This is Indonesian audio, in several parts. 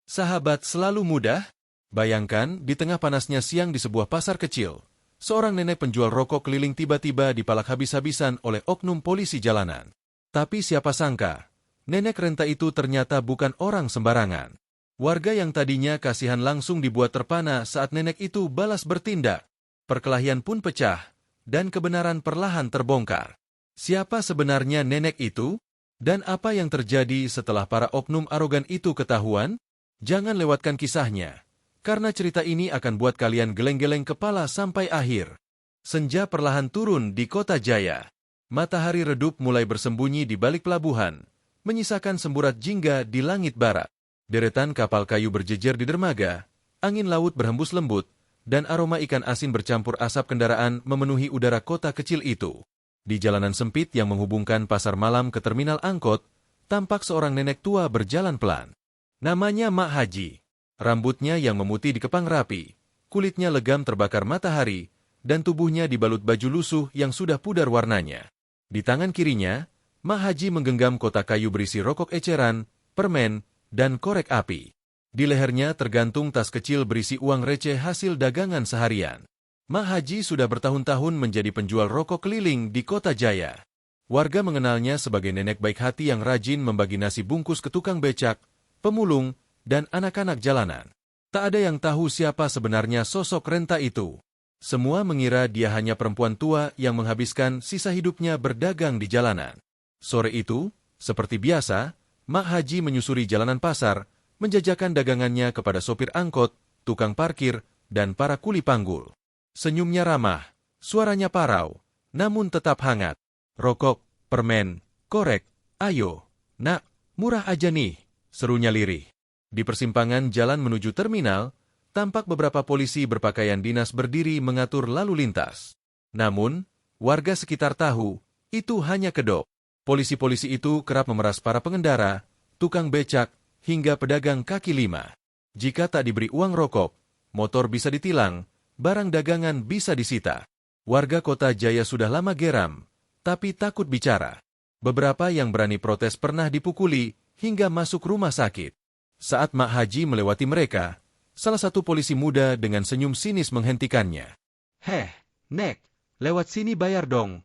Sahabat selalu mudah? Bayangkan, di tengah panasnya siang di sebuah pasar kecil, seorang nenek penjual rokok keliling tiba-tiba dipalak habis-habisan oleh oknum polisi jalanan. Tapi siapa sangka, nenek renta itu ternyata bukan orang sembarangan. Warga yang tadinya kasihan langsung dibuat terpana saat nenek itu balas bertindak. Perkelahian pun pecah, dan kebenaran perlahan terbongkar. Siapa sebenarnya nenek itu? Dan apa yang terjadi setelah para oknum arogan itu ketahuan? Jangan lewatkan kisahnya, karena cerita ini akan buat kalian geleng-geleng kepala sampai akhir. Senja perlahan turun di kota Jaya. Matahari redup mulai bersembunyi di balik pelabuhan, menyisakan semburat jingga di langit barat. Deretan kapal kayu berjejer di dermaga, angin laut berhembus lembut, dan aroma ikan asin bercampur asap kendaraan memenuhi udara kota kecil itu. Di jalanan sempit yang menghubungkan pasar malam ke terminal angkot, tampak seorang nenek tua berjalan pelan. Namanya Mak Haji. Rambutnya yang memutih dikepang rapi, kulitnya legam terbakar matahari, dan tubuhnya dibalut baju lusuh yang sudah pudar warnanya. Di tangan kirinya, Mak Haji menggenggam kotak kayu berisi rokok eceran, permen, dan korek api. Di lehernya tergantung tas kecil berisi uang receh hasil dagangan seharian. Mak Haji sudah bertahun-tahun menjadi penjual rokok keliling di kota Jaya. Warga mengenalnya sebagai nenek baik hati yang rajin membagi nasi bungkus ke tukang becak, pemulung, dan anak-anak jalanan. Tak ada yang tahu siapa sebenarnya sosok renta itu. Semua mengira dia hanya perempuan tua yang menghabiskan sisa hidupnya berdagang di jalanan. Sore itu, seperti biasa, Mak Haji menyusuri jalanan pasar, menjajakan dagangannya kepada sopir angkot, tukang parkir, dan para kuli panggul. Senyumnya ramah, suaranya parau, namun tetap hangat. Rokok, permen, korek, ayo, nak, murah aja nih, serunya lirih. Di persimpangan jalan menuju terminal, tampak beberapa polisi berpakaian dinas berdiri mengatur lalu lintas. Namun, warga sekitar tahu, itu hanya kedok. Polisi-polisi itu kerap memeras para pengendara, tukang becak, hingga pedagang kaki lima. Jika tak diberi uang rokok, motor bisa ditilang, barang dagangan bisa disita. Warga kota Jaya sudah lama geram, tapi takut bicara. Beberapa yang berani protes pernah dipukuli hingga masuk rumah sakit. Saat Mak Haji melewati mereka, salah satu polisi muda dengan senyum sinis menghentikannya. "Heh, Nek, lewat sini bayar dong.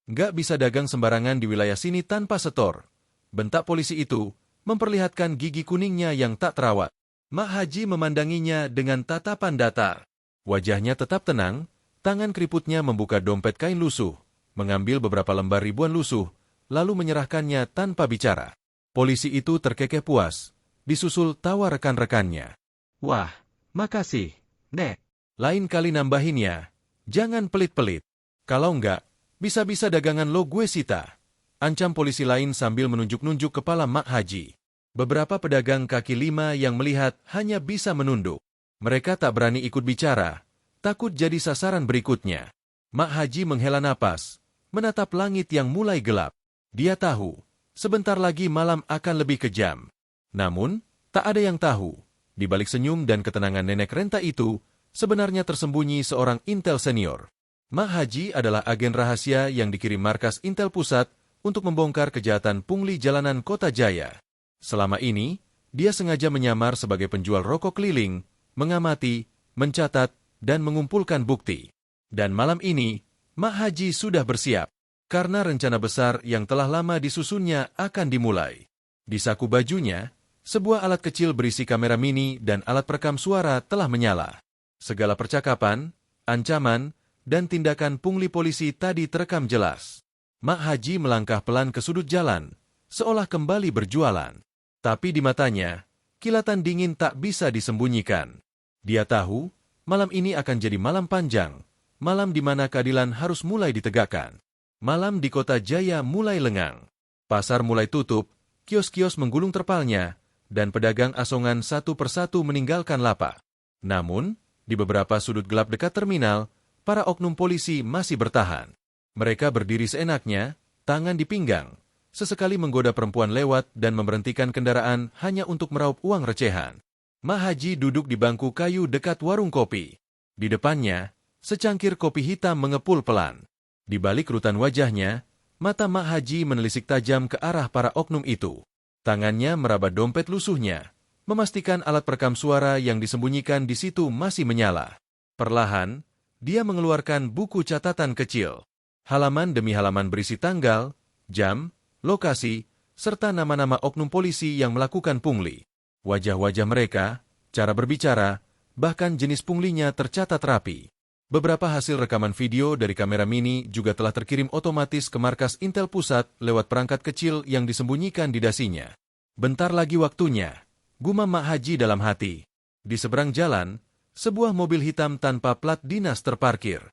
Nggak bisa dagang sembarangan di wilayah sini tanpa setor," bentak polisi itu, memperlihatkan gigi kuningnya yang tak terawat. Mak Haji memandanginya dengan tatapan datar. Wajahnya tetap tenang, tangan keriputnya membuka dompet kain lusuh, mengambil beberapa lembar ribuan lusuh, lalu menyerahkannya tanpa bicara. Polisi itu terkekeh puas, disusul tawa rekan-rekannya. "Wah, makasih, Nek. Lain kali nambahinnya, jangan pelit-pelit. Kalau enggak, bisa-bisa dagangan lo gue sita," ancam polisi lain sambil menunjuk-nunjuk kepala Mak Haji. Beberapa pedagang kaki lima yang melihat hanya bisa menunduk. Mereka tak berani ikut bicara, takut jadi sasaran berikutnya. Mak Haji menghela napas, menatap langit yang mulai gelap. Dia tahu, sebentar lagi malam akan lebih kejam. Namun, tak ada yang tahu, di balik senyum dan ketenangan nenek renta itu, sebenarnya tersembunyi seorang intel senior. Mak Haji adalah agen rahasia yang dikirim markas Intel Pusat untuk membongkar kejahatan pungli jalanan kota Jaya. Selama ini, dia sengaja menyamar sebagai penjual rokok keliling, mengamati, mencatat, dan mengumpulkan bukti. Dan malam ini, Mak Haji sudah bersiap, karena rencana besar yang telah lama disusunnya akan dimulai. Di saku bajunya, sebuah alat kecil berisi kamera mini dan alat perekam suara telah menyala. Segala percakapan, ancaman, dan tindakan pungli polisi tadi terekam jelas. Mak Haji melangkah pelan ke sudut jalan, seolah kembali berjualan. Tapi di matanya, kilatan dingin tak bisa disembunyikan. Dia tahu, malam ini akan jadi malam panjang, malam di mana keadilan harus mulai ditegakkan. Malam di kota Jaya mulai lengang. Pasar mulai tutup, kios-kios menggulung terpalnya, dan pedagang asongan satu persatu meninggalkan lapak. Namun, di beberapa sudut gelap dekat terminal, para oknum polisi masih bertahan. Mereka berdiri seenaknya, tangan di pinggang, sesekali menggoda perempuan lewat dan memberhentikan kendaraan hanya untuk meraup uang recehan. Mak Haji duduk di bangku kayu dekat warung kopi. Di depannya, secangkir kopi hitam mengepul pelan. Di balik rutan wajahnya, mata Mak Haji menelisik tajam ke arah para oknum itu. Tangannya meraba dompet lusuhnya, memastikan alat perekam suara yang disembunyikan di situ masih menyala. Perlahan, dia mengeluarkan buku catatan kecil. Halaman demi halaman berisi tanggal, jam, lokasi, serta nama-nama oknum polisi yang melakukan pungli. Wajah-wajah mereka, cara berbicara, bahkan jenis punglinya tercatat rapi. Beberapa hasil rekaman video dari kamera mini juga telah terkirim otomatis ke markas Intel Pusat lewat perangkat kecil yang disembunyikan di dasinya. Bentar lagi waktunya, gumam Mak Haji dalam hati. Di seberang jalan, sebuah mobil hitam tanpa plat dinas terparkir.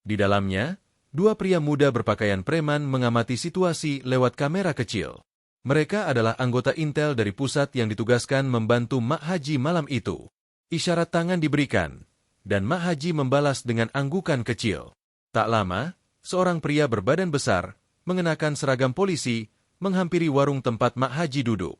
Di dalamnya, dua pria muda berpakaian preman mengamati situasi lewat kamera kecil. Mereka adalah anggota Intel dari pusat yang ditugaskan membantu Mak Haji malam itu. Isyarat tangan diberikan, dan Mak Haji membalas dengan anggukan kecil. Tak lama, seorang pria berbadan besar, mengenakan seragam polisi, menghampiri warung tempat Mak Haji duduk.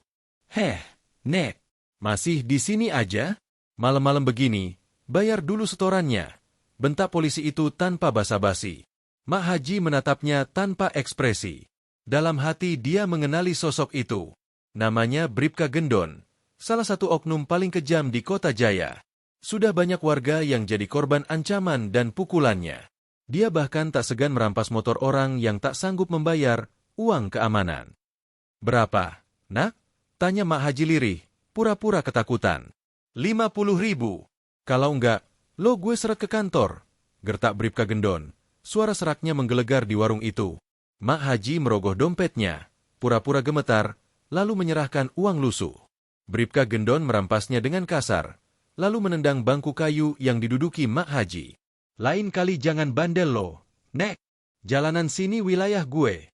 "Heh, Nek, masih di sini aja? Malam-malam begini, bayar dulu setorannya," bentak polisi itu tanpa basa-basi. Mak Haji menatapnya tanpa ekspresi. Dalam hati dia mengenali sosok itu. Namanya Bribka Gendon, salah satu oknum paling kejam di Kota Jaya. Sudah banyak warga yang jadi korban ancaman dan pukulannya. Dia bahkan tak segan merampas motor orang yang tak sanggup membayar uang keamanan. "Berapa, Nak?" tanya Mak Haji lirih, pura-pura ketakutan. 50.000. "Kalau enggak, lo gue seret ke kantor," gertak Bribka Gendon. Suara seraknya menggelegar di warung itu. Mak Haji merogoh dompetnya, pura-pura gemetar, lalu menyerahkan uang lusuh. Bribka Gendon merampasnya dengan kasar, lalu menendang bangku kayu yang diduduki Mak Haji. "Lain kali jangan bandel lo, Nek. Jalanan sini wilayah gue."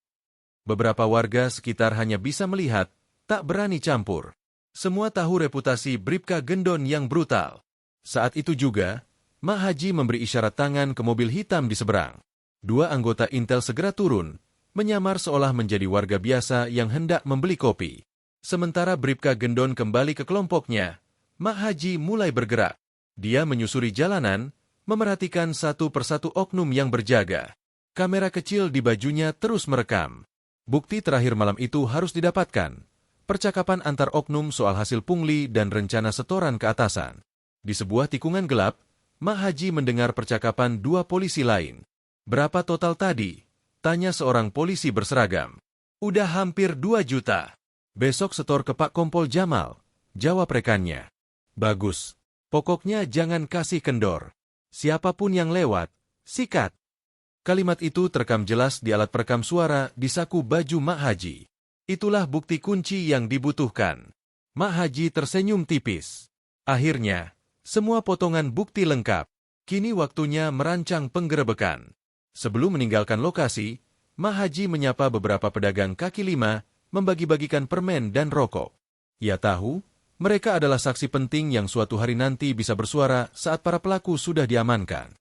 Beberapa warga sekitar hanya bisa melihat, tak berani campur. Semua tahu reputasi Bribka Gendon yang brutal. Saat itu juga, Mak Haji memberi isyarat tangan ke mobil hitam di seberang. Dua anggota Intel segera turun, menyamar seolah menjadi warga biasa yang hendak membeli kopi. Sementara Bribka Gendon kembali ke kelompoknya, Mak Haji mulai bergerak. Dia menyusuri jalanan, memerhatikan satu persatu oknum yang berjaga. Kamera kecil di bajunya terus merekam. Bukti terakhir malam itu harus didapatkan. Percakapan antar oknum soal hasil pungli dan rencana setoran ke atasan. Di sebuah tikungan gelap, Mak Haji mendengar percakapan dua polisi lain. "Berapa total tadi?" tanya seorang polisi berseragam. "Udah hampir 2 juta. Besok setor ke Pak Kompol Jamal," jawab rekannya. "Bagus. Pokoknya jangan kasih kendor. Siapapun yang lewat, sikat." Kalimat itu terekam jelas di alat perekam suara di saku baju Mak Haji. Itulah bukti kunci yang dibutuhkan. Mak Haji tersenyum tipis. Akhirnya, semua potongan bukti lengkap. Kini waktunya merancang penggerebekan. Sebelum meninggalkan lokasi, Mak Haji menyapa beberapa pedagang kaki lima, membagi-bagikan permen dan rokok. Ia tahu, mereka adalah saksi penting yang suatu hari nanti bisa bersuara saat para pelaku sudah diamankan.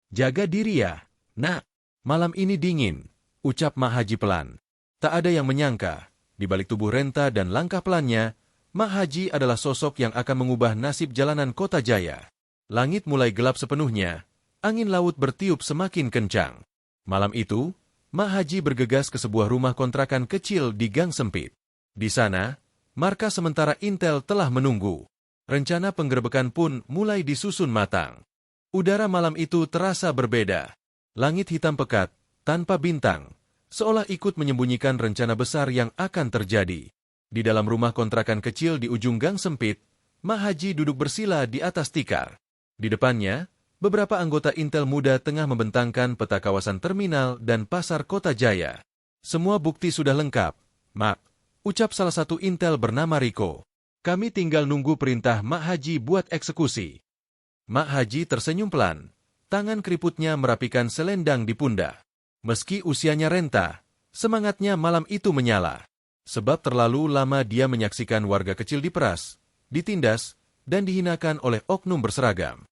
"Jaga diri ya, Nak. Malam ini dingin," ucap Mak Haji pelan. Tak ada yang menyangka, di balik tubuh renta dan langkah pelannya, Mak Haji adalah sosok yang akan mengubah nasib jalanan Kota Jaya. Langit mulai gelap sepenuhnya, angin laut bertiup semakin kencang. Malam itu, Mak Haji bergegas ke sebuah rumah kontrakan kecil di gang sempit. Di sana, markas sementara Intel telah menunggu. Rencana penggerebekan pun mulai disusun matang. Udara malam itu terasa berbeda. Langit hitam pekat, tanpa bintang, seolah ikut menyembunyikan rencana besar yang akan terjadi. Di dalam rumah kontrakan kecil di ujung gang sempit, Mak Haji duduk bersila di atas tikar. Di depannya, beberapa anggota Intel muda tengah membentangkan peta kawasan terminal dan pasar Kota Jaya. "Semua bukti sudah lengkap, Mak," ucap salah satu Intel bernama Riko. "Kami tinggal nunggu perintah Mak Haji buat eksekusi." Mak Haji tersenyum pelan, tangan keriputnya merapikan selendang di pundak. Meski usianya renta, semangatnya malam itu menyala. Sebab terlalu lama dia menyaksikan warga kecil diperas, ditindas, dan dihinakan oleh oknum berseragam.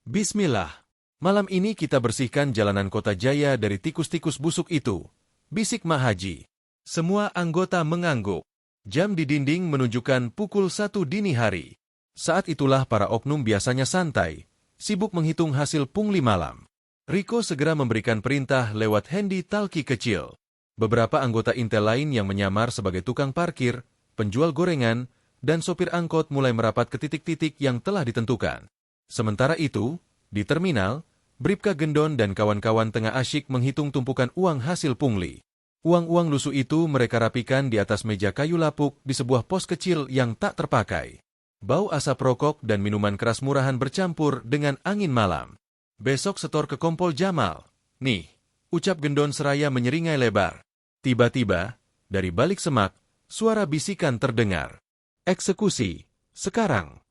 "Bismillah, malam ini kita bersihkan jalanan Kota Jaya dari tikus-tikus busuk itu," bisik Mak Haji. Semua anggota mengangguk. Jam di dinding menunjukkan pukul 1 dini hari. Saat itulah para oknum biasanya santai, sibuk menghitung hasil pungli malam. Riko segera memberikan perintah lewat handy talkie kecil. Beberapa anggota Intel lain yang menyamar sebagai tukang parkir, penjual gorengan, dan sopir angkot mulai merapat ke titik-titik yang telah ditentukan. Sementara itu, di terminal, Bribka Gendon dan kawan-kawan tengah asyik menghitung tumpukan uang hasil pungli. Uang-uang lusuh itu mereka rapikan di atas meja kayu lapuk di sebuah pos kecil yang tak terpakai. Bau asap rokok dan minuman keras murahan bercampur dengan angin malam. Besok setor ke Kompol Jamal. Nih, ucap Gendon seraya menyeringai lebar. Tiba-tiba, dari balik semak, suara bisikan terdengar. Eksekusi, sekarang.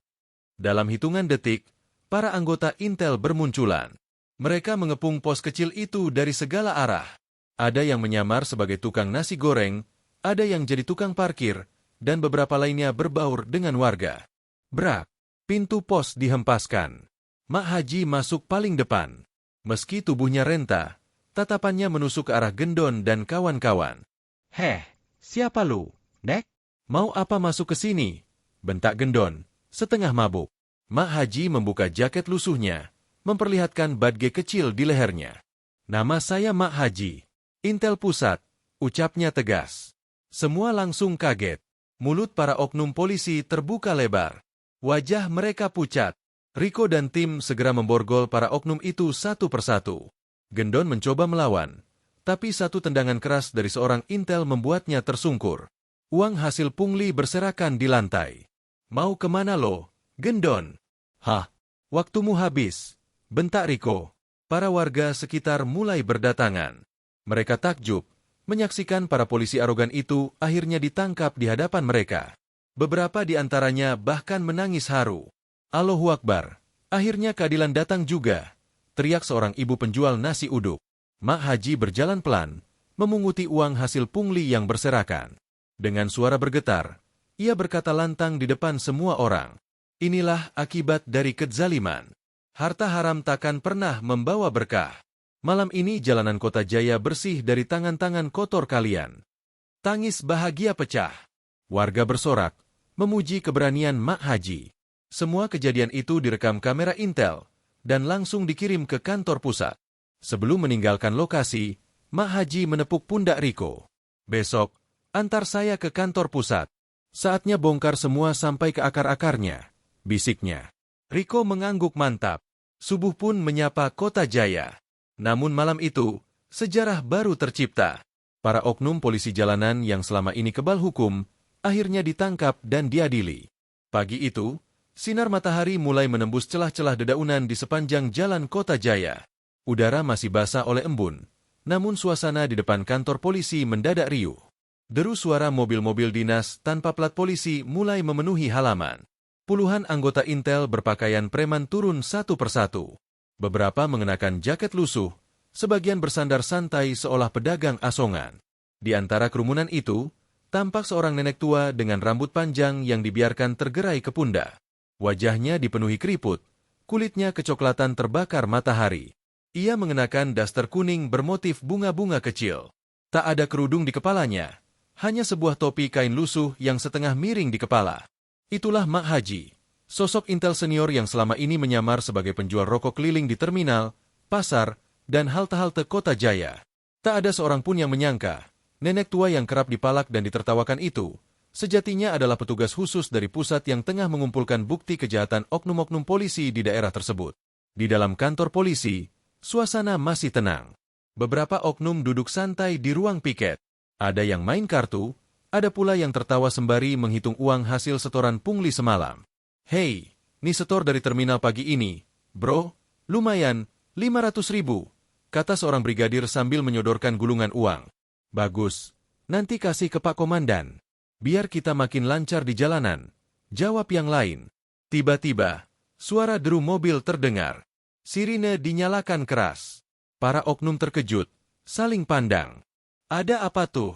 Dalam hitungan detik, para anggota intel bermunculan. Mereka mengepung pos kecil itu dari segala arah. Ada yang menyamar sebagai tukang nasi goreng, ada yang jadi tukang parkir, dan beberapa lainnya berbaur dengan warga. Brak, pintu pos dihempaskan. Mak Haji masuk paling depan. Meski tubuhnya renta, tatapannya menusuk ke arah Gendon dan kawan-kawan. "Heh, siapa lu, Dek? Mau apa masuk ke sini?" bentak Gendon, setengah mabuk. Mak Haji membuka jaket lusuhnya, memperlihatkan badge kecil di lehernya. "Nama saya Mak Haji. Intel Pusat," ucapnya tegas. Semua langsung kaget. Mulut para oknum polisi terbuka lebar. Wajah mereka pucat. Riko dan tim segera memborgol para oknum itu satu persatu. Gendon mencoba melawan, tapi satu tendangan keras dari seorang intel membuatnya tersungkur. Uang hasil pungli berserakan di lantai. "Mau kemana lo, Gendon?" "Hah? Waktumu habis," bentak Riko. Para warga sekitar mulai berdatangan. Mereka takjub, menyaksikan para polisi arogan itu akhirnya ditangkap di hadapan mereka. Beberapa di antaranya bahkan menangis haru. "Allahu Akbar, akhirnya keadilan datang juga," teriak seorang ibu penjual nasi uduk. Mak Haji berjalan pelan, memunguti uang hasil pungli yang berserakan. Dengan suara bergetar, ia berkata lantang di depan semua orang, "Inilah akibat dari kezaliman. Harta haram takkan pernah membawa berkah. Malam ini jalanan kota Jaya bersih dari tangan-tangan kotor kalian." Tangis bahagia pecah. Warga bersorak, memuji keberanian Mak Haji. Semua kejadian itu direkam kamera intel, dan langsung dikirim ke kantor pusat. Sebelum meninggalkan lokasi, Mak Haji menepuk pundak Riko. "Besok, antar saya ke kantor pusat. Saatnya bongkar semua sampai ke akar-akarnya," bisiknya. Riko mengangguk mantap. Subuh pun menyapa kota Jaya. Namun malam itu, sejarah baru tercipta. Para oknum polisi jalanan yang selama ini kebal hukum, akhirnya ditangkap dan diadili. Pagi itu, sinar matahari mulai menembus celah-celah dedaunan di sepanjang jalan kota Jaya. Udara masih basah oleh embun, namun suasana di depan kantor polisi mendadak riuh. Deru suara mobil-mobil dinas tanpa plat polisi mulai memenuhi halaman. Puluhan anggota intel berpakaian preman turun satu persatu. Beberapa mengenakan jaket lusuh, sebagian bersandar santai seolah pedagang asongan. Di antara kerumunan itu, tampak seorang nenek tua dengan rambut panjang yang dibiarkan tergerai ke pundak. Wajahnya dipenuhi keriput, kulitnya kecoklatan terbakar matahari. Ia mengenakan daster kuning bermotif bunga-bunga kecil. Tak ada kerudung di kepalanya, hanya sebuah topi kain lusuh yang setengah miring di kepala. Itulah Mak Haji. Sosok intel senior yang selama ini menyamar sebagai penjual rokok keliling di terminal, pasar, dan halte-halte kota Jaya. Tak ada seorang pun yang menyangka, nenek tua yang kerap dipalak dan ditertawakan itu, sejatinya adalah petugas khusus dari pusat yang tengah mengumpulkan bukti kejahatan oknum-oknum polisi di daerah tersebut. Di dalam kantor polisi, suasana masih tenang. Beberapa oknum duduk santai di ruang piket. Ada yang main kartu, ada pula yang tertawa sembari menghitung uang hasil setoran pungli semalam. "Hei, nih setor dari terminal pagi ini, bro, lumayan, 500.000, kata seorang brigadir sambil menyodorkan gulungan uang. "Bagus, nanti kasih ke Pak Komandan. Biar kita makin lancar di jalanan," jawab yang lain. Tiba-tiba, suara deru mobil terdengar. Sirine dinyalakan keras. Para oknum terkejut, saling pandang. "Ada apa tuh?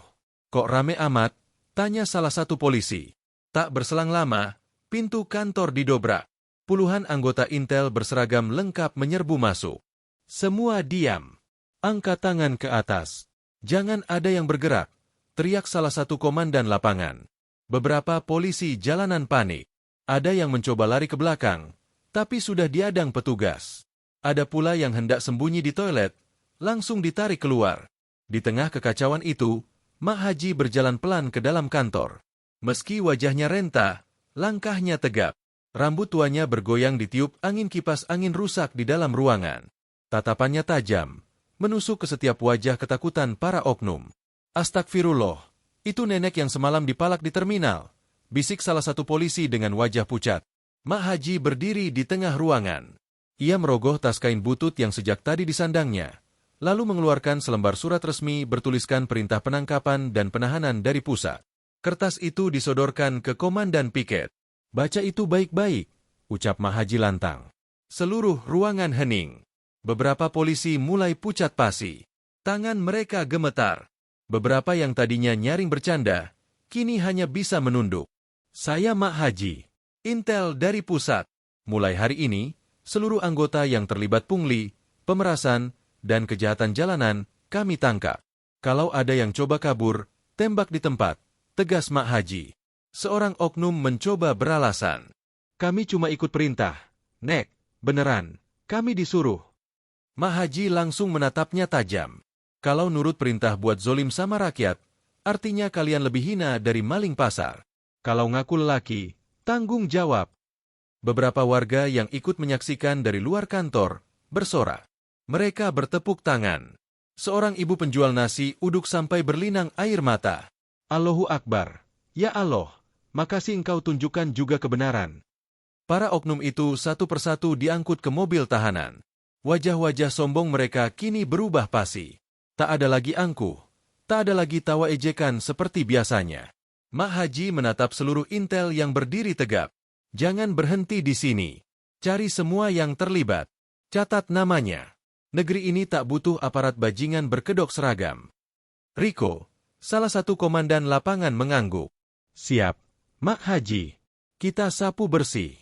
Kok rame amat?" tanya salah satu polisi. Tak berselang lama, pintu kantor didobrak. Puluhan anggota intel berseragam lengkap menyerbu masuk. "Semua diam. Angkat tangan ke atas. Jangan ada yang bergerak," teriak salah satu komandan lapangan. Beberapa polisi jalanan panik. Ada yang mencoba lari ke belakang, tapi sudah diadang petugas. Ada pula yang hendak sembunyi di toilet, langsung ditarik keluar. Di tengah kekacauan itu, Mak Haji berjalan pelan ke dalam kantor. Meski wajahnya renta, Langkahnya tegap. Rambut tuanya bergoyang ditiup angin kipas angin rusak di dalam ruangan. Tatapannya tajam, menusuk ke setiap wajah ketakutan para oknum. Astagfirullah, itu nenek yang semalam dipalak di terminal, bisik salah satu polisi dengan wajah pucat. Mak Haji berdiri di tengah ruangan. Ia merogoh tas kain butut yang sejak tadi disandangnya, lalu mengeluarkan selembar surat resmi bertuliskan perintah penangkapan dan penahanan dari pusat. Kertas itu disodorkan ke komandan piket. Baca itu baik-baik, ucap Mak Haji lantang. Seluruh ruangan hening. Beberapa polisi mulai pucat pasi. Tangan mereka gemetar. Beberapa yang tadinya nyaring bercanda, kini hanya bisa menunduk. Saya Mak Haji, intel dari pusat. Mulai hari ini, seluruh anggota yang terlibat pungli, pemerasan, dan kejahatan jalanan, kami tangkap. Kalau ada yang coba kabur, tembak di tempat, tegas Mak Haji. Seorang oknum mencoba beralasan. Kami cuma ikut perintah. Nek, beneran, kami disuruh. Mak Haji langsung menatapnya tajam. Kalau nurut perintah buat zolim sama rakyat, artinya kalian lebih hina dari maling pasar. Kalau ngaku lelaki, tanggung jawab. Beberapa warga yang ikut menyaksikan dari luar kantor, bersorak. Mereka bertepuk tangan. Seorang ibu penjual nasi uduk sampai berlinang air mata. Allahu Akbar. Ya Allah. Makasih engkau tunjukkan juga kebenaran. Para oknum itu satu persatu diangkut ke mobil tahanan. Wajah-wajah sombong mereka kini berubah pasi. Tak ada lagi angkuh. Tak ada lagi tawa ejekan seperti biasanya. Mak Haji menatap seluruh intel yang berdiri tegap. Jangan berhenti di sini. Cari semua yang terlibat. Catat namanya. Negeri ini tak butuh aparat bajingan berkedok seragam. Riko, salah satu komandan lapangan mengangguk. Siap. Mak Haji, kita sapu bersih.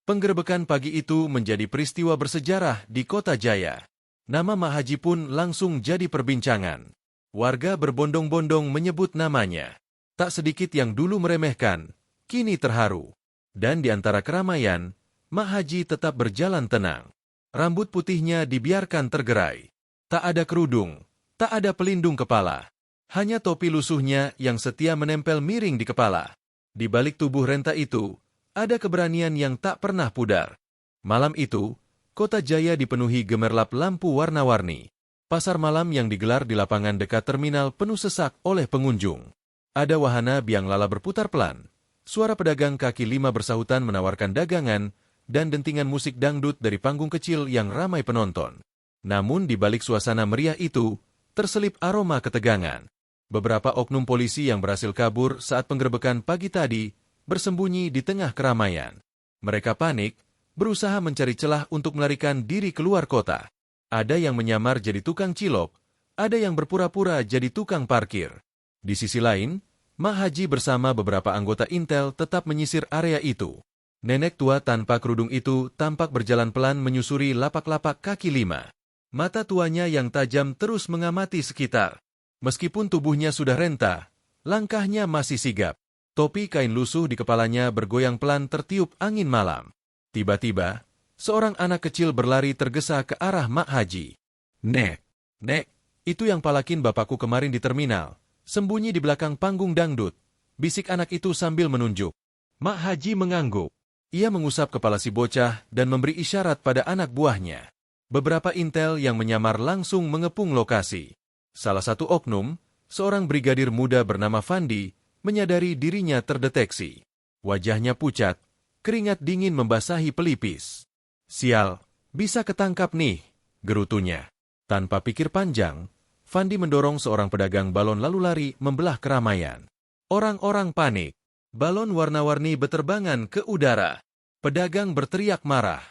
Penggerebekan pagi itu menjadi peristiwa bersejarah di Kota Jaya. Nama Mak Haji pun langsung jadi perbincangan. Warga berbondong-bondong menyebut namanya. Tak sedikit yang dulu meremehkan, kini terharu. Dan di antara keramaian, Mak Haji tetap berjalan tenang. Rambut putihnya dibiarkan tergerai. Tak ada kerudung, tak ada pelindung kepala. Hanya topi lusuhnya yang setia menempel miring di kepala. Di balik tubuh renta itu, ada keberanian yang tak pernah pudar. Malam itu, Kota Jaya dipenuhi gemerlap lampu warna-warni. Pasar malam yang digelar di lapangan dekat terminal penuh sesak oleh pengunjung. Ada wahana biang lala berputar pelan. Suara pedagang kaki lima bersahutan menawarkan dagangan, dan dentingan musik dangdut dari panggung kecil yang ramai penonton. Namun di balik suasana meriah itu, terselip aroma ketegangan. Beberapa oknum polisi yang berhasil kabur saat penggerebekan pagi tadi bersembunyi di tengah keramaian. Mereka panik, berusaha mencari celah untuk melarikan diri keluar kota. Ada yang menyamar jadi tukang cilok, ada yang berpura-pura jadi tukang parkir. Di sisi lain, Mak Haji bersama beberapa anggota intel tetap menyisir area itu. Nenek tua tanpa kerudung itu tampak berjalan pelan menyusuri lapak-lapak kaki lima. Mata tuanya yang tajam terus mengamati sekitar. Meskipun tubuhnya sudah renta, langkahnya masih sigap. Topi kain lusuh di kepalanya bergoyang pelan tertiup angin malam. Tiba-tiba, seorang anak kecil berlari tergesa ke arah Mak Haji. Nek, itu yang palakin bapakku kemarin di terminal, sembunyi di belakang panggung dangdut, bisik anak itu sambil menunjuk. Mak Haji mengangguk. Ia mengusap kepala si bocah dan memberi isyarat pada anak buahnya. Beberapa intel yang menyamar langsung mengepung lokasi. Salah satu oknum, seorang brigadir muda bernama Fandi, menyadari dirinya terdeteksi. Wajahnya pucat, keringat dingin membasahi pelipis. Sial, bisa ketangkap nih, gerutunya. Tanpa pikir panjang, Fandi mendorong seorang pedagang balon lalu lari membelah keramaian. Orang-orang panik. Balon warna-warni beterbangan ke udara. Pedagang berteriak marah.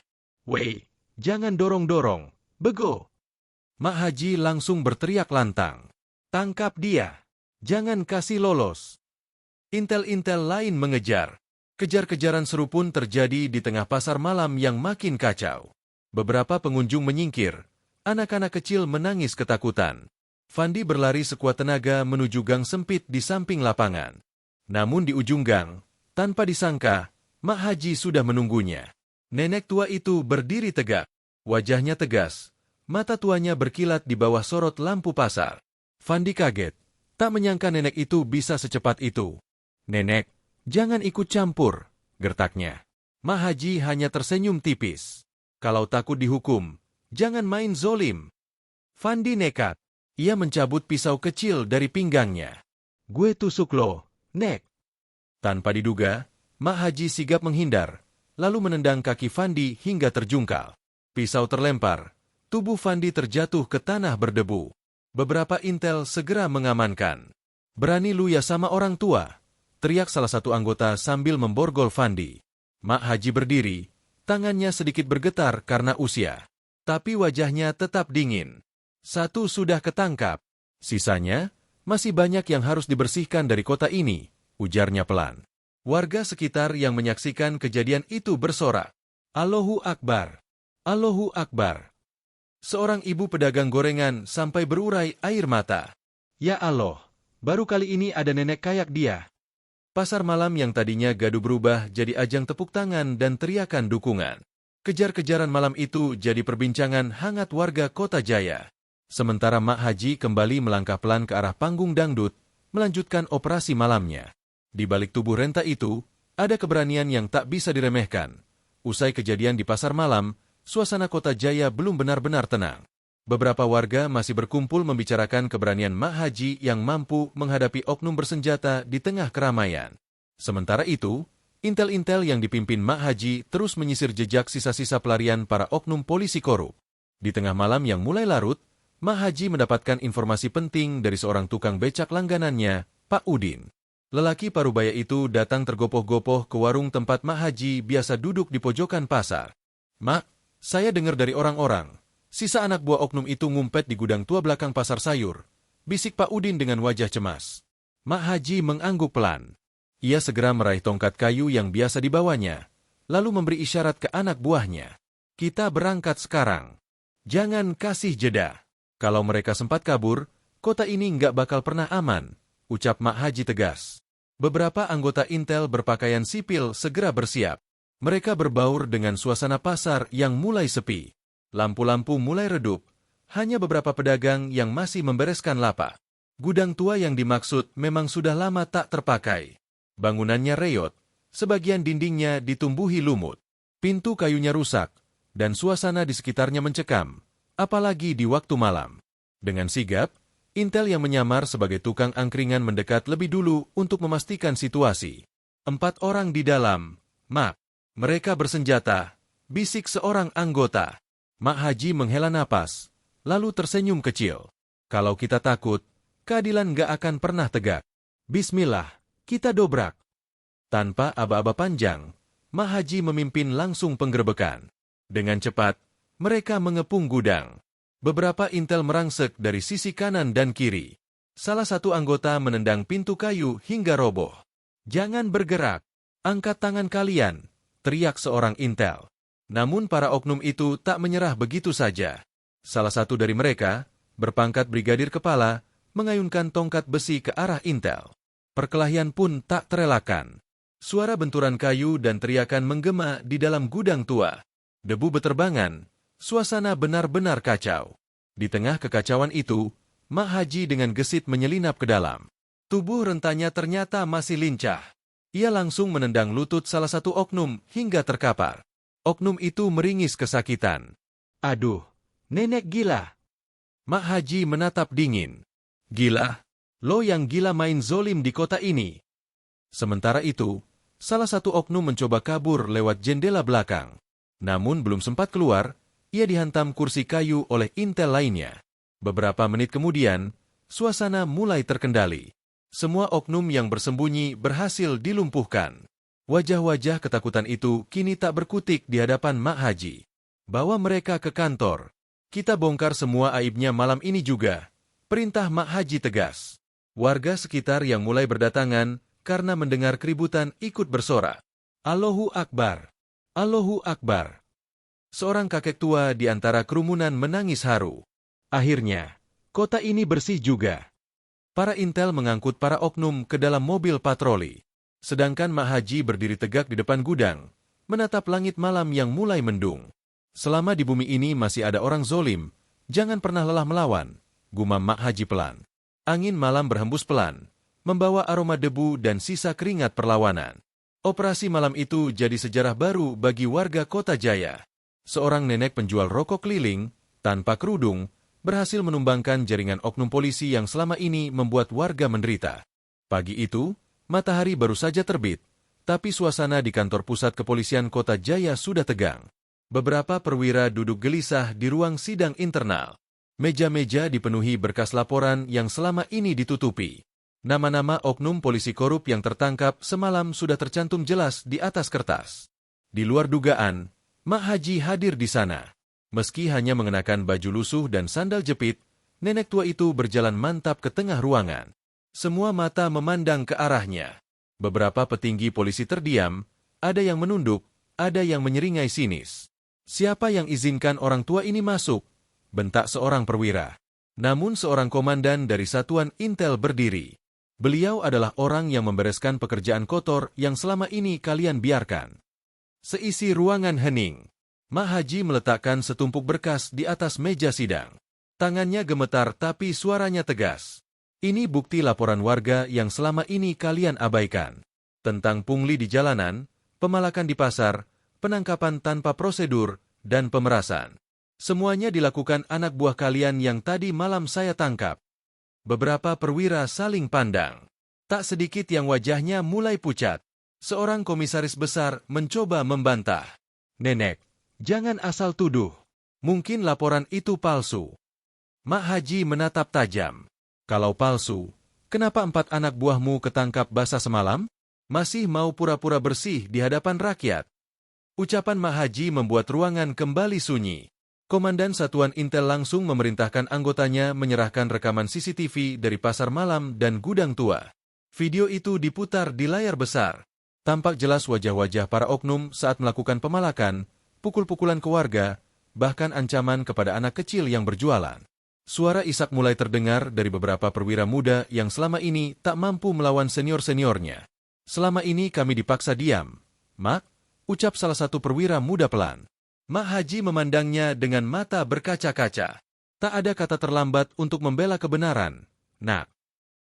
Weh, jangan dorong-dorong, bego. Mak Haji langsung berteriak lantang. Tangkap dia. Jangan kasih lolos. Intel-intel lain mengejar. Kejar-kejaran seru pun terjadi di tengah pasar malam yang makin kacau. Beberapa pengunjung menyingkir. Anak-anak kecil menangis ketakutan. Fandi berlari sekuat tenaga menuju gang sempit di samping lapangan. Namun di ujung gang, tanpa disangka, Mak Haji sudah menunggunya. Nenek tua itu berdiri tegak. Wajahnya tegas. Mata tuanya berkilat di bawah sorot lampu pasar. Fandi kaget. Tak menyangka nenek itu bisa secepat itu. Nenek, jangan ikut campur. gertaknya. Mak Haji hanya tersenyum tipis. Kalau takut dihukum, jangan main zolim. Fandi nekat. Ia mencabut pisau kecil dari pinggangnya. Gue tusuk lo, Nek. Tanpa diduga, Mak Haji sigap menghindar, lalu menendang kaki Fandi hingga terjungkal. Pisau terlempar, tubuh Fandi terjatuh ke tanah berdebu. Beberapa intel segera mengamankan. Berani lu ya sama orang tua, teriak salah satu anggota sambil memborgol Fandi. Mak Haji berdiri, tangannya sedikit bergetar karena usia. Tapi wajahnya tetap dingin. Satu sudah ketangkap. Sisanya, masih banyak yang harus dibersihkan dari kota ini, ujarnya pelan. Warga sekitar yang menyaksikan kejadian itu bersorak. Allahu Akbar! Allahu Akbar! Seorang ibu pedagang gorengan sampai berurai air mata. Ya Allah, baru kali ini ada nenek kayak dia. Pasar malam yang tadinya gaduh berubah jadi ajang tepuk tangan dan teriakan dukungan. Kejar-kejaran malam itu jadi perbincangan hangat warga Kota Jaya. Sementara Mak Haji kembali melangkah pelan ke arah panggung dangdut, melanjutkan operasi malamnya. Di balik tubuh renta itu, ada keberanian yang tak bisa diremehkan. Usai kejadian di pasar malam, suasana Kota Jaya belum benar-benar tenang. Beberapa warga masih berkumpul membicarakan keberanian Mak Haji yang mampu menghadapi oknum bersenjata di tengah keramaian. Sementara itu, intel-intel yang dipimpin Mak Haji terus menyisir jejak sisa-sisa pelarian para oknum polisi korup. Di tengah malam yang mulai larut, Mak Haji mendapatkan informasi penting dari seorang tukang becak langganannya, Pak Udin. Lelaki parubaya itu datang tergopoh-gopoh ke warung tempat Mak Haji biasa duduk di pojokan pasar. Mak, saya dengar dari orang-orang, sisa anak buah oknum itu ngumpet di gudang tua belakang pasar sayur, bisik Pak Udin dengan wajah cemas. Mak Haji mengangguk pelan. Ia segera meraih tongkat kayu yang biasa dibawanya, lalu memberi isyarat ke anak buahnya. Kita berangkat sekarang. Jangan kasih jeda. Kalau mereka sempat kabur, kota ini nggak bakal pernah aman, ucap Mak Haji tegas. Beberapa anggota intel berpakaian sipil segera bersiap. Mereka berbaur dengan suasana pasar yang mulai sepi. Lampu-lampu mulai redup, hanya beberapa pedagang yang masih membereskan lapak. Gudang tua yang dimaksud memang sudah lama tak terpakai. Bangunannya reyot, sebagian dindingnya ditumbuhi lumut. Pintu kayunya rusak, dan suasana di sekitarnya mencekam. Apalagi di waktu malam. Dengan sigap, intel yang menyamar sebagai tukang angkringan mendekat lebih dulu untuk memastikan situasi. 4 orang di dalam, Mak. Mereka bersenjata, bisik seorang anggota. Mak Haji menghela napas, lalu tersenyum kecil. Kalau kita takut, keadilan gak akan pernah tegak. Bismillah, kita dobrak. Tanpa aba-aba panjang, Mak Haji memimpin langsung penggerebekan. Dengan cepat, mereka mengepung gudang. Beberapa intel merangsek dari sisi kanan dan kiri. Salah satu anggota menendang pintu kayu hingga roboh. Jangan bergerak. Angkat tangan kalian, teriak seorang intel. Namun para oknum itu tak menyerah begitu saja. Salah satu dari mereka, berpangkat brigadir kepala, mengayunkan tongkat besi ke arah intel. Perkelahian pun tak terelakkan. Suara benturan kayu dan teriakan menggema di dalam gudang tua. Debu beterbangan. Suasana benar-benar kacau. Di tengah kekacauan itu, Mak Haji dengan gesit menyelinap ke dalam. Tubuh rentanya ternyata masih lincah. Ia langsung menendang lutut salah satu oknum hingga terkapar. Oknum itu meringis kesakitan. Aduh, nenek gila. Mak Haji menatap dingin. Gila? Lo yang gila main zolim di kota ini. Sementara itu, salah satu oknum mencoba kabur lewat jendela belakang. Namun belum sempat keluar, ia dihantam kursi kayu oleh intel lainnya. Beberapa menit kemudian, suasana mulai terkendali. Semua oknum yang bersembunyi berhasil dilumpuhkan. Wajah-wajah ketakutan itu kini tak berkutik di hadapan Mak Haji. Bawa mereka ke kantor. Kita bongkar semua aibnya malam ini juga. Perintah Mak Haji tegas. Warga sekitar yang mulai berdatangan karena mendengar keributan ikut bersorak. Allahu Akbar! Allahu Akbar! Seorang kakek tua di antara kerumunan menangis haru. Akhirnya, kota ini bersih juga. Para intel mengangkut para oknum ke dalam mobil patroli. Sedangkan Mak Haji berdiri tegak di depan gudang, menatap langit malam yang mulai mendung. Selama di bumi ini masih ada orang zolim, jangan pernah lelah melawan, gumam Mak Haji pelan. Angin malam berhembus pelan, membawa aroma debu dan sisa keringat perlawanan. Operasi malam itu jadi sejarah baru bagi warga Kota Jaya. Seorang nenek penjual rokok keliling, tanpa kerudung, berhasil menumbangkan jaringan oknum polisi yang selama ini membuat warga menderita. Pagi itu, matahari baru saja terbit, tapi suasana di kantor pusat kepolisian Kota Jaya sudah tegang. Beberapa perwira duduk gelisah di ruang sidang internal. Meja-meja dipenuhi berkas laporan yang selama ini ditutupi. Nama-nama oknum polisi korup yang tertangkap semalam sudah tercantum jelas di atas kertas. Di luar dugaan, Mak Haji hadir di sana. Meski hanya mengenakan baju lusuh dan sandal jepit, nenek tua itu berjalan mantap ke tengah ruangan. Semua mata memandang ke arahnya. Beberapa petinggi polisi terdiam, ada yang menunduk, ada yang menyeringai sinis. Siapa yang izinkan orang tua ini masuk? Bentak seorang perwira. Namun seorang komandan dari satuan intel berdiri. Beliau adalah orang yang membereskan pekerjaan kotor yang selama ini kalian biarkan. Seisi ruangan hening. Mak Haji meletakkan setumpuk berkas di atas meja sidang. Tangannya gemetar tapi suaranya tegas. Ini bukti laporan warga yang selama ini kalian abaikan. Tentang pungli di jalanan, pemalakan di pasar, penangkapan tanpa prosedur, dan pemerasan. Semuanya dilakukan anak buah kalian yang tadi malam saya tangkap. Beberapa perwira saling pandang. Tak sedikit yang wajahnya mulai pucat. Seorang komisaris besar mencoba membantah. Nenek, jangan asal tuduh. Mungkin laporan itu palsu. Mak Haji menatap tajam. Kalau palsu, kenapa 4 anak buahmu ketangkap basah semalam? Masih mau pura-pura bersih di hadapan rakyat? Ucapan Mak Haji membuat ruangan kembali sunyi. Komandan Satuan Intel langsung memerintahkan anggotanya menyerahkan rekaman CCTV dari pasar malam dan gudang tua. Video itu diputar di layar besar. Tampak jelas wajah-wajah para oknum saat melakukan pemalakan, pukul-pukulan ke warga, bahkan ancaman kepada anak kecil yang berjualan. Suara isak mulai terdengar dari beberapa perwira muda yang selama ini tak mampu melawan senior-seniornya. Selama ini kami dipaksa diam. Mak, ucap salah satu perwira muda pelan. Mak Haji memandangnya dengan mata berkaca-kaca. Tak ada kata terlambat untuk membela kebenaran. Nak.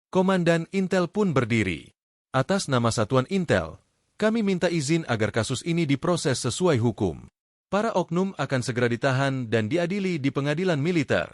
Komandan Intel pun berdiri. Atas nama Satuan Intel, kami minta izin agar kasus ini diproses sesuai hukum. Para oknum akan segera ditahan dan diadili di pengadilan militer.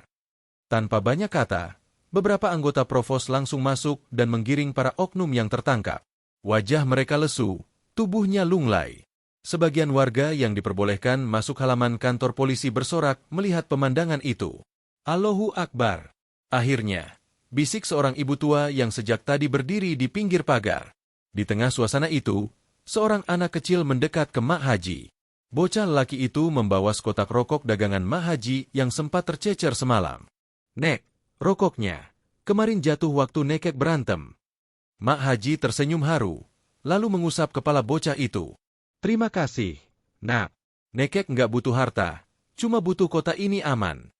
Tanpa banyak kata, beberapa anggota provos langsung masuk dan menggiring para oknum yang tertangkap. Wajah mereka lesu, tubuhnya lunglai. Sebagian warga yang diperbolehkan masuk halaman kantor polisi bersorak melihat pemandangan itu. Allahu Akbar. Akhirnya, bisik seorang ibu tua yang sejak tadi berdiri di pinggir pagar. Di tengah suasana itu, seorang anak kecil mendekat ke Mak Haji. Bocah lelaki itu membawa sekotak rokok dagangan Mak Haji yang sempat tercecer semalam. Nek, rokoknya. Kemarin jatuh waktu nekek berantem. Mak Haji tersenyum haru, lalu mengusap kepala bocah itu. Terima kasih, Nak. Nekek nggak butuh harta, cuma butuh kota ini aman.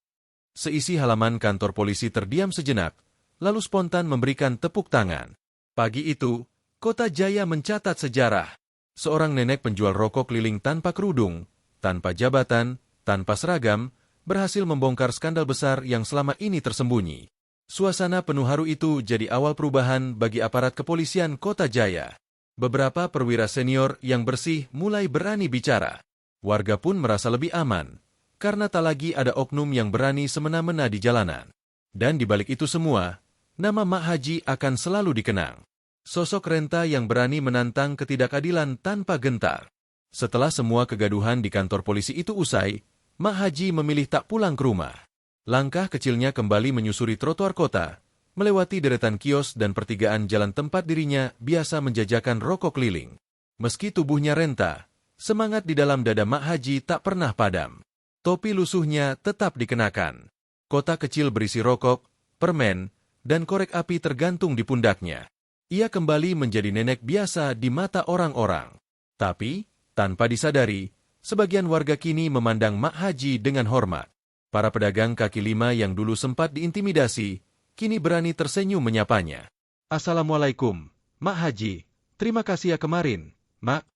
Seisi halaman kantor polisi terdiam sejenak, lalu spontan memberikan tepuk tangan. Pagi itu, Kota Jaya mencatat sejarah. Seorang nenek penjual rokok keliling tanpa kerudung, tanpa jabatan, tanpa seragam, berhasil membongkar skandal besar yang selama ini tersembunyi. Suasana penuh haru itu jadi awal perubahan bagi aparat kepolisian Kota Jaya. Beberapa perwira senior yang bersih mulai berani bicara. Warga pun merasa lebih aman, karena tak lagi ada oknum yang berani semena-mena di jalanan. Dan di balik itu semua, nama Mak Haji akan selalu dikenang. Sosok renta yang berani menantang ketidakadilan tanpa gentar. Setelah semua kegaduhan di kantor polisi itu usai, Mak Haji memilih tak pulang ke rumah. Langkah kecilnya kembali menyusuri trotoar kota, melewati deretan kios dan pertigaan jalan tempat dirinya biasa menjajakan rokok keliling. Meski tubuhnya renta, semangat di dalam dada Mak Haji tak pernah padam. Topi lusuhnya tetap dikenakan. Kotak kecil berisi rokok, permen, dan korek api tergantung di pundaknya. Ia kembali menjadi nenek biasa di mata orang-orang. Tapi, tanpa disadari, sebagian warga kini memandang Mak Haji dengan hormat. Para pedagang kaki lima yang dulu sempat diintimidasi, kini berani tersenyum menyapanya. Assalamualaikum, Mak Haji. Terima kasih ya kemarin, Mak.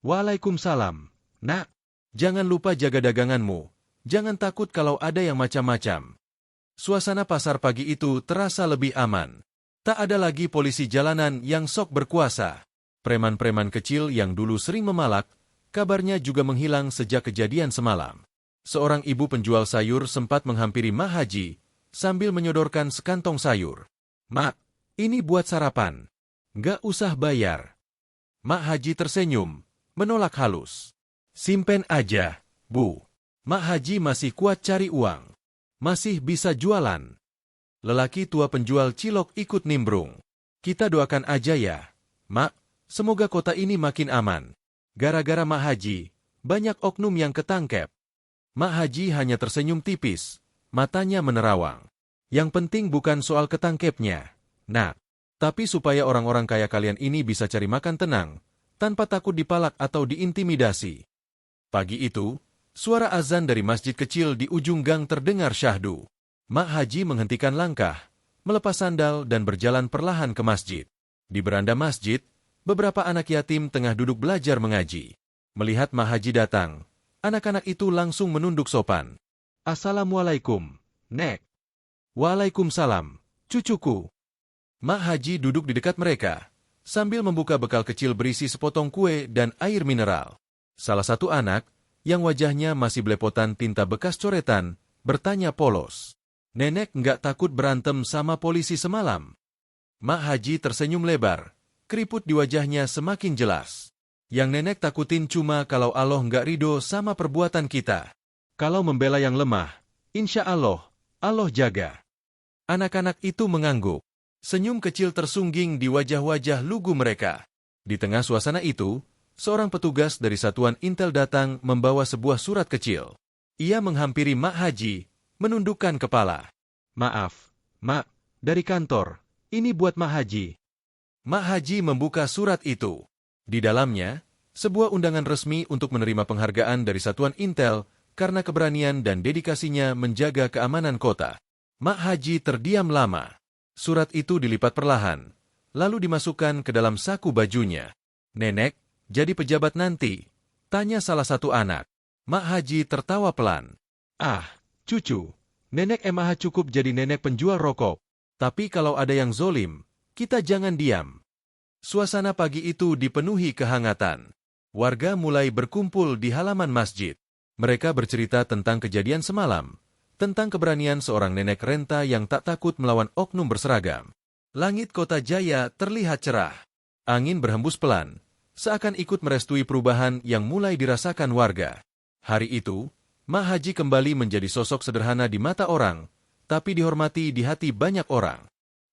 Waalaikumsalam, Nak. Jangan lupa jaga daganganmu. Jangan takut kalau ada yang macam-macam. Suasana pasar pagi itu terasa lebih aman. Tak ada lagi polisi jalanan yang sok berkuasa. Preman-preman kecil yang dulu sering memalak, kabarnya juga menghilang sejak kejadian semalam. Seorang ibu penjual sayur sempat menghampiri Mak Haji, sambil menyodorkan sekantong sayur. "Mak, ini buat sarapan. Nggak usah bayar." Mak Haji tersenyum, menolak halus. "Simpen aja, Bu. Mak Haji masih kuat cari uang. Masih bisa jualan." Lelaki tua penjual cilok ikut nimbrung. "Kita doakan aja ya, Mak. Semoga kota ini makin aman. Gara-gara Mak Haji, banyak oknum yang ketangkep." Mak Haji hanya tersenyum tipis, matanya menerawang. "Yang penting bukan soal ketangkepnya, Nak. Tapi supaya orang-orang kaya kalian ini bisa cari makan tenang, tanpa takut dipalak atau diintimidasi." Pagi itu, suara azan dari masjid kecil di ujung gang terdengar syahdu. Mak Haji menghentikan langkah, melepas sandal dan berjalan perlahan ke masjid. Di beranda masjid, beberapa anak yatim tengah duduk belajar mengaji. Melihat Mak Haji datang, anak-anak itu langsung menunduk sopan. "Assalamualaikum, Nek." "Waalaikumsalam, cucuku." Mak Haji duduk di dekat mereka, sambil membuka bekal kecil berisi sepotong kue dan air mineral. Salah satu anak, yang wajahnya masih belepotan tinta bekas coretan, bertanya polos, "Nenek nggak takut berantem sama polisi semalam?" Mak Haji tersenyum lebar, keriput di wajahnya semakin jelas. "Yang nenek takutin cuma kalau Allah nggak ridho sama perbuatan kita. Kalau membela yang lemah, insya Allah, Allah jaga." Anak-anak itu mengangguk. Senyum kecil tersungging di wajah-wajah lugu mereka. Di tengah suasana itu, seorang petugas dari satuan intel datang membawa sebuah surat kecil. Ia menghampiri Mak Haji, menundukkan kepala. "Maaf, Mak, dari kantor. Ini buat Mak Haji." Mak Haji membuka surat itu. Di dalamnya, sebuah undangan resmi untuk menerima penghargaan dari satuan intel karena keberanian dan dedikasinya menjaga keamanan kota. Mak Haji terdiam lama. Surat itu dilipat perlahan, lalu dimasukkan ke dalam saku bajunya. "Nenek, jadi pejabat nanti?" tanya salah satu anak. Mak Haji tertawa pelan. "Ah, cucu, nenek emang cukup jadi nenek penjual rokok. Tapi kalau ada yang zolim, kita jangan diam." Suasana pagi itu dipenuhi kehangatan. Warga mulai berkumpul di halaman masjid. Mereka bercerita tentang kejadian semalam, tentang keberanian seorang nenek renta yang tak takut melawan oknum berseragam. Langit kota Jaya terlihat cerah. Angin berhembus pelan, seakan ikut merestui perubahan yang mulai dirasakan warga. Hari itu, Mak Haji kembali menjadi sosok sederhana di mata orang, tapi dihormati di hati banyak orang.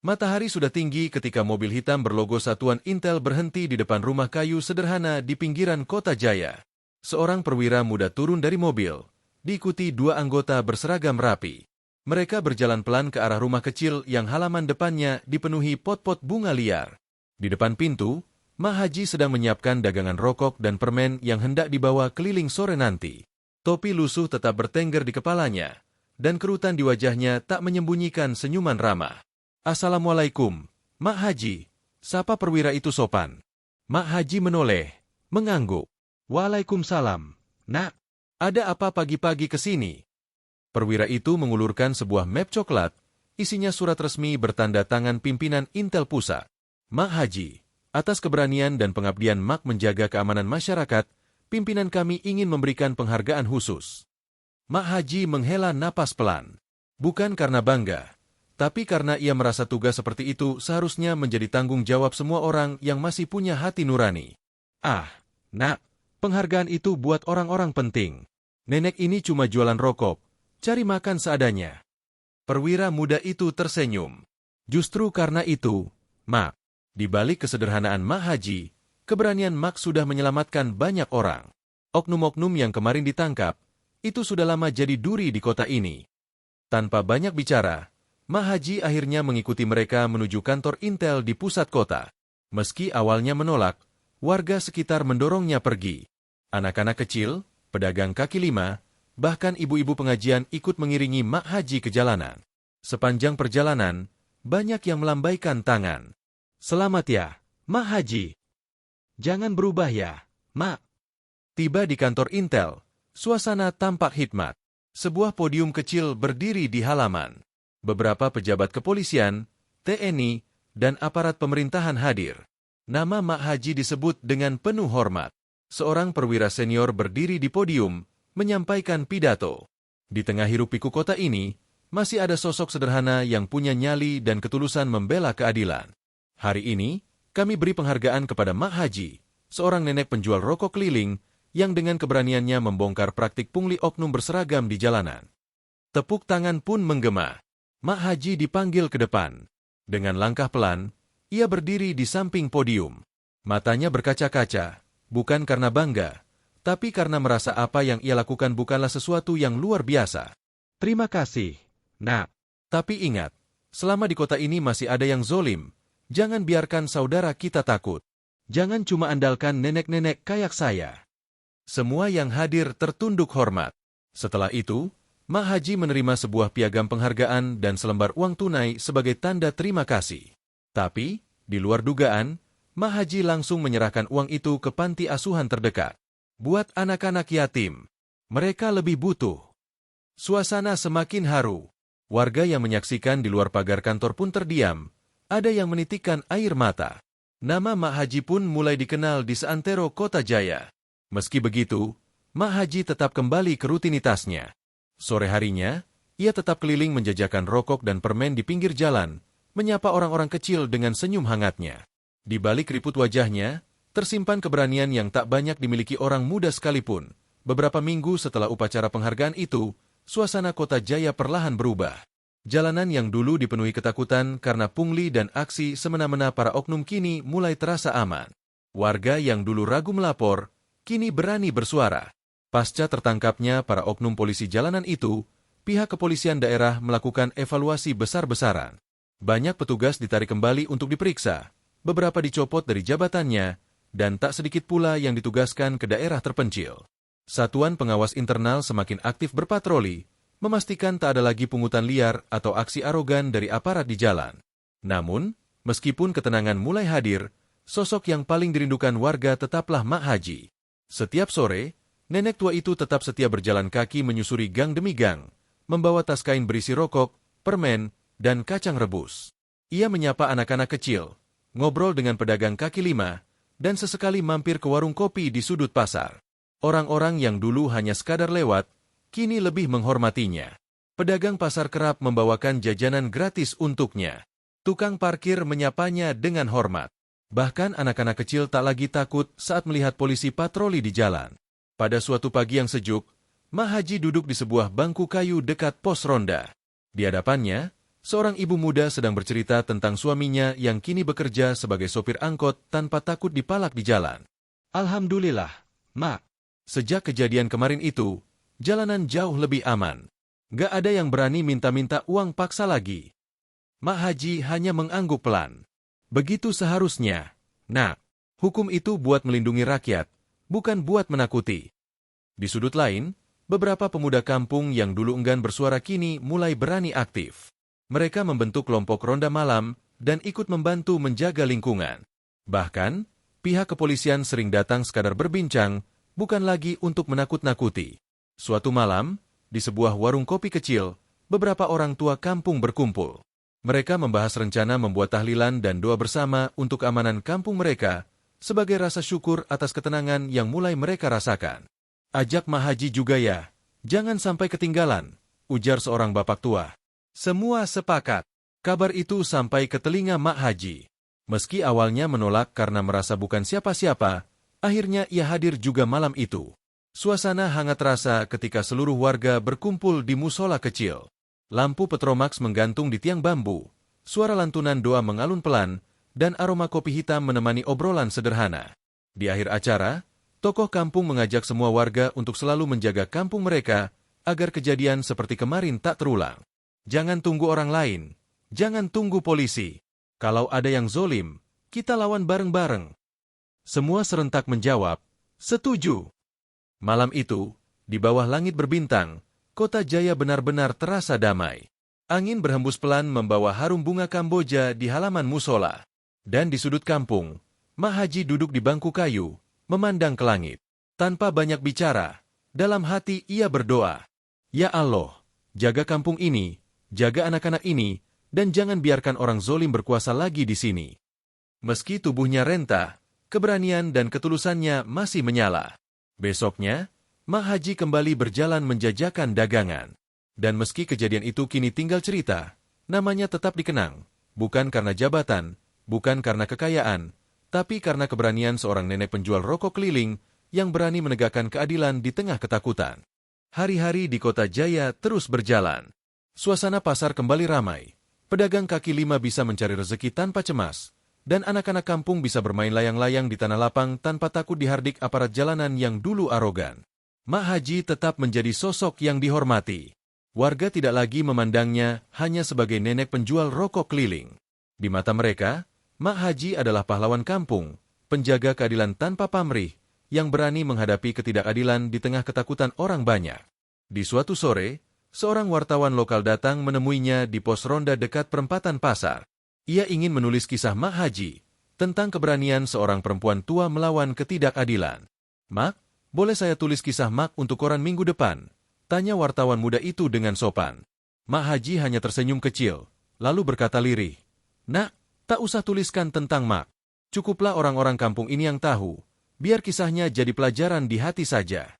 Matahari sudah tinggi ketika mobil hitam berlogo Satuan Intel berhenti di depan rumah kayu sederhana di pinggiran kota Jaya. Seorang perwira muda turun dari mobil, diikuti dua anggota berseragam rapi. Mereka berjalan pelan ke arah rumah kecil yang halaman depannya dipenuhi pot-pot bunga liar. Di depan pintu, Mak Haji sedang menyiapkan dagangan rokok dan permen yang hendak dibawa keliling sore nanti. Topi lusuh tetap bertengger di kepalanya, dan kerutan di wajahnya tak menyembunyikan senyuman ramah. "Assalamualaikum, Mak Haji," sapa perwira itu sopan. Mak Haji menoleh, mengangguk. "Waalaikumsalam, Nak. Ada apa pagi-pagi ke sini?" Perwira itu mengulurkan sebuah map coklat, isinya surat resmi bertanda tangan pimpinan Intel Pusat. "Mak Haji, atas keberanian dan pengabdian Mak menjaga keamanan masyarakat, pimpinan kami ingin memberikan penghargaan khusus." Mak Haji menghela napas pelan. Bukan karena bangga, tapi karena ia merasa tugas seperti itu seharusnya menjadi tanggung jawab semua orang yang masih punya hati nurani. "Ah, Nak, penghargaan itu buat orang-orang penting. Nenek ini cuma jualan rokok, cari makan seadanya." Perwira muda itu tersenyum. "Justru karena itu, Mak, di balik kesederhanaan Mak Haji, keberanian Mak sudah menyelamatkan banyak orang. Oknum-oknum yang kemarin ditangkap, itu sudah lama jadi duri di kota ini." Tanpa banyak bicara, Mak Haji akhirnya mengikuti mereka menuju kantor Intel di pusat kota. Meski awalnya menolak, warga sekitar mendorongnya pergi. Anak-anak kecil, pedagang kaki lima, bahkan ibu-ibu pengajian ikut mengiringi Mak Haji ke jalanan. Sepanjang perjalanan, banyak yang melambaikan tangan. "Selamat ya, Mak Haji. Jangan berubah ya, Mak." Tiba di kantor Intel, suasana tampak hikmat. Sebuah podium kecil berdiri di halaman. Beberapa pejabat kepolisian, TNI, dan aparat pemerintahan hadir. Nama Mak Haji disebut dengan penuh hormat. Seorang perwira senior berdiri di podium, menyampaikan pidato. Di tengah hiruk-pikuk kota ini, masih ada sosok sederhana yang punya nyali dan ketulusan membela keadilan. Hari ini, kami beri penghargaan kepada Mak Haji, seorang nenek penjual rokok keliling, yang dengan keberaniannya membongkar praktik pungli oknum berseragam di jalanan. Tepuk tangan pun menggema. Mak Haji dipanggil ke depan. Dengan langkah pelan, ia berdiri di samping podium. Matanya berkaca-kaca, bukan karena bangga, tapi karena merasa apa yang ia lakukan bukanlah sesuatu yang luar biasa. Terima kasih, Nak. Tapi ingat, selama di kota ini masih ada yang zolim, jangan biarkan saudara kita takut. Jangan cuma andalkan nenek-nenek kayak saya. Semua yang hadir tertunduk hormat. Setelah itu, Mak Haji menerima sebuah piagam penghargaan dan selembar uang tunai sebagai tanda terima kasih. Tapi, di luar dugaan, Mak Haji langsung menyerahkan uang itu ke panti asuhan terdekat. Buat anak-anak yatim, mereka lebih butuh. Suasana semakin haru. Warga yang menyaksikan di luar pagar kantor pun terdiam. Ada yang menitikkan air mata. Nama Mak Haji pun mulai dikenal di seantero kota Jaya. Meski begitu, Mak Haji tetap kembali ke rutinitasnya. Sore harinya, ia tetap keliling menjajakan rokok dan permen di pinggir jalan, menyapa orang-orang kecil dengan senyum hangatnya. Di balik keriput wajahnya, tersimpan keberanian yang tak banyak dimiliki orang muda sekalipun. Beberapa minggu setelah upacara penghargaan itu, suasana kota Jaya perlahan berubah. Jalanan yang dulu dipenuhi ketakutan karena pungli dan aksi semena-mena para oknum kini mulai terasa aman. Warga yang dulu ragu melapor, kini berani bersuara. Pasca tertangkapnya para oknum polisi jalanan itu, pihak kepolisian daerah melakukan evaluasi besar-besaran. Banyak petugas ditarik kembali untuk diperiksa, beberapa dicopot dari jabatannya, dan tak sedikit pula yang ditugaskan ke daerah terpencil. Satuan pengawas internal semakin aktif berpatroli, memastikan tak ada lagi pungutan liar atau aksi arogan dari aparat di jalan. Namun, meskipun ketenangan mulai hadir, sosok yang paling dirindukan warga tetaplah Mak Haji. Setiap sore, nenek tua itu tetap setia berjalan kaki menyusuri gang demi gang, membawa tas kain berisi rokok, permen, dan kacang rebus. Ia menyapa anak-anak kecil, ngobrol dengan pedagang kaki lima, dan sesekali mampir ke warung kopi di sudut pasar. Orang-orang yang dulu hanya sekadar lewat, kini lebih menghormatinya. Pedagang pasar kerap membawakan jajanan gratis untuknya. Tukang parkir menyapanya dengan hormat. Bahkan anak-anak kecil tak lagi takut saat melihat polisi patroli di jalan. Pada suatu pagi yang sejuk, Mak Haji duduk di sebuah bangku kayu dekat pos ronda. Di hadapannya, seorang ibu muda sedang bercerita tentang suaminya yang kini bekerja sebagai sopir angkot tanpa takut dipalak di jalan. Alhamdulillah, Mak. Sejak kejadian kemarin itu, jalanan jauh lebih aman. Gak ada yang berani minta-minta uang paksa lagi. Mak Haji hanya mengangguk pelan. Begitu seharusnya. Nak, hukum itu buat melindungi rakyat, bukan buat menakuti. Di sudut lain, beberapa pemuda kampung yang dulu enggan bersuara kini mulai berani aktif. Mereka membentuk kelompok ronda malam dan ikut membantu menjaga lingkungan. Bahkan, pihak kepolisian sering datang sekadar berbincang, bukan lagi untuk menakut-nakuti. Suatu malam, di sebuah warung kopi kecil, beberapa orang tua kampung berkumpul. Mereka membahas rencana membuat tahlilan dan doa bersama untuk keamanan kampung mereka, sebagai rasa syukur atas ketenangan yang mulai mereka rasakan. Ajak Mak Haji juga ya, jangan sampai ketinggalan, ujar seorang bapak tua. Semua sepakat. Kabar itu sampai ke telinga Mak Haji. Meski awalnya menolak karena merasa bukan siapa-siapa, akhirnya ia hadir juga malam itu. Suasana hangat terasa ketika seluruh warga berkumpul di musola kecil. Lampu petromax menggantung di tiang bambu, suara lantunan doa mengalun pelan, dan aroma kopi hitam menemani obrolan sederhana. Di akhir acara, tokoh kampung mengajak semua warga untuk selalu menjaga kampung mereka, agar kejadian seperti kemarin tak terulang. Jangan tunggu orang lain, jangan tunggu polisi. Kalau ada yang zolim, kita lawan bareng-bareng. Semua serentak menjawab, setuju. Malam itu, di bawah langit berbintang, kota Jaya benar-benar terasa damai. Angin berhembus pelan membawa harum bunga Kamboja di halaman musola. Dan di sudut kampung, Mak Haji duduk di bangku kayu, memandang ke langit. Tanpa banyak bicara, dalam hati ia berdoa. Ya Allah, jaga kampung ini, jaga anak-anak ini, dan jangan biarkan orang zolim berkuasa lagi di sini. Meski tubuhnya renta, keberanian dan ketulusannya masih menyala. Besoknya, Mak Haji kembali berjalan menjajakan dagangan. Dan meski kejadian itu kini tinggal cerita, namanya tetap dikenang, bukan karena jabatan, bukan karena kekayaan, tapi karena keberanian seorang nenek penjual rokok keliling yang berani menegakkan keadilan di tengah ketakutan. Hari-hari di kota Jaya terus berjalan. Suasana pasar kembali ramai. Pedagang kaki lima bisa mencari rezeki tanpa cemas, dan anak-anak kampung bisa bermain layang-layang di tanah lapang tanpa takut dihardik aparat jalanan yang dulu arogan. Mak Haji tetap menjadi sosok yang dihormati. Warga tidak lagi memandangnya hanya sebagai nenek penjual rokok keliling. Di mata mereka, Mak Haji adalah pahlawan kampung, penjaga keadilan tanpa pamrih, yang berani menghadapi ketidakadilan di tengah ketakutan orang banyak. Di suatu sore, seorang wartawan lokal datang menemuinya di pos ronda dekat perempatan pasar. Ia ingin menulis kisah Mak Haji, tentang keberanian seorang perempuan tua melawan ketidakadilan. "Mak, boleh saya tulis kisah Mak untuk koran minggu depan?" tanya wartawan muda itu dengan sopan. Mak Haji hanya tersenyum kecil, lalu berkata lirih, "Nak, tak usah tuliskan tentang Mak. Cukuplah orang-orang kampung ini yang tahu, biar kisahnya jadi pelajaran di hati saja."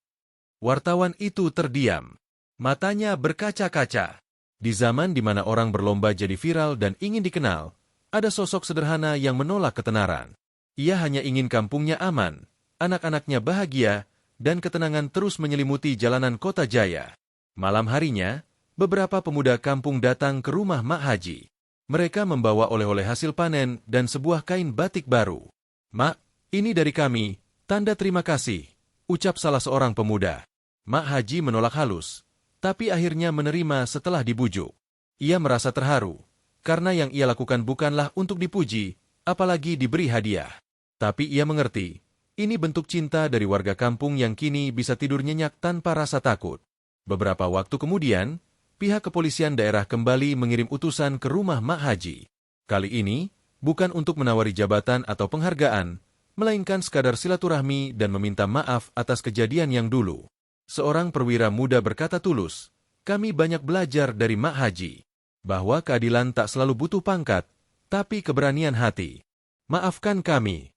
Wartawan itu terdiam. Matanya berkaca-kaca. Di zaman di mana orang berlomba jadi viral dan ingin dikenal, ada sosok sederhana yang menolak ketenaran. Ia hanya ingin kampungnya aman, anak-anaknya bahagia, dan ketenangan terus menyelimuti jalanan kota Jaya. Malam harinya, beberapa pemuda kampung datang ke rumah Mak Haji. Mereka membawa oleh-oleh hasil panen dan sebuah kain batik baru. "Mak, ini dari kami, tanda terima kasih," ucap salah seorang pemuda. Mak Haji menolak halus, tapi akhirnya menerima setelah dibujuk. Ia merasa terharu, karena yang ia lakukan bukanlah untuk dipuji, apalagi diberi hadiah. Tapi ia mengerti, ini bentuk cinta dari warga kampung yang kini bisa tidur nyenyak tanpa rasa takut. Beberapa waktu kemudian, pihak kepolisian daerah kembali mengirim utusan ke rumah Mak Haji. Kali ini, bukan untuk menawari jabatan atau penghargaan, melainkan sekadar silaturahmi dan meminta maaf atas kejadian yang dulu. Seorang perwira muda berkata tulus, "Kami banyak belajar dari Mak Haji, bahwa keadilan tak selalu butuh pangkat, tapi keberanian hati. Maafkan kami."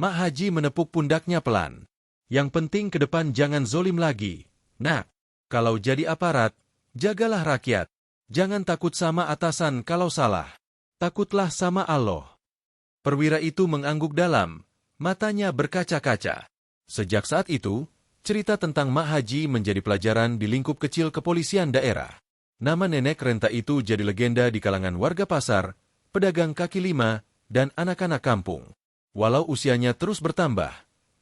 Mak Haji menepuk pundaknya pelan. "Yang penting ke depan jangan zolim lagi. Nak, kalau jadi aparat, jagalah rakyat. Jangan takut sama atasan kalau salah. Takutlah sama Allah." Perwira itu mengangguk dalam, matanya berkaca-kaca. Sejak saat itu, cerita tentang Mak Haji menjadi pelajaran di lingkup kecil kepolisian daerah. Nama nenek renta itu jadi legenda di kalangan warga pasar, pedagang kaki lima, dan anak-anak kampung. Walau usianya terus bertambah,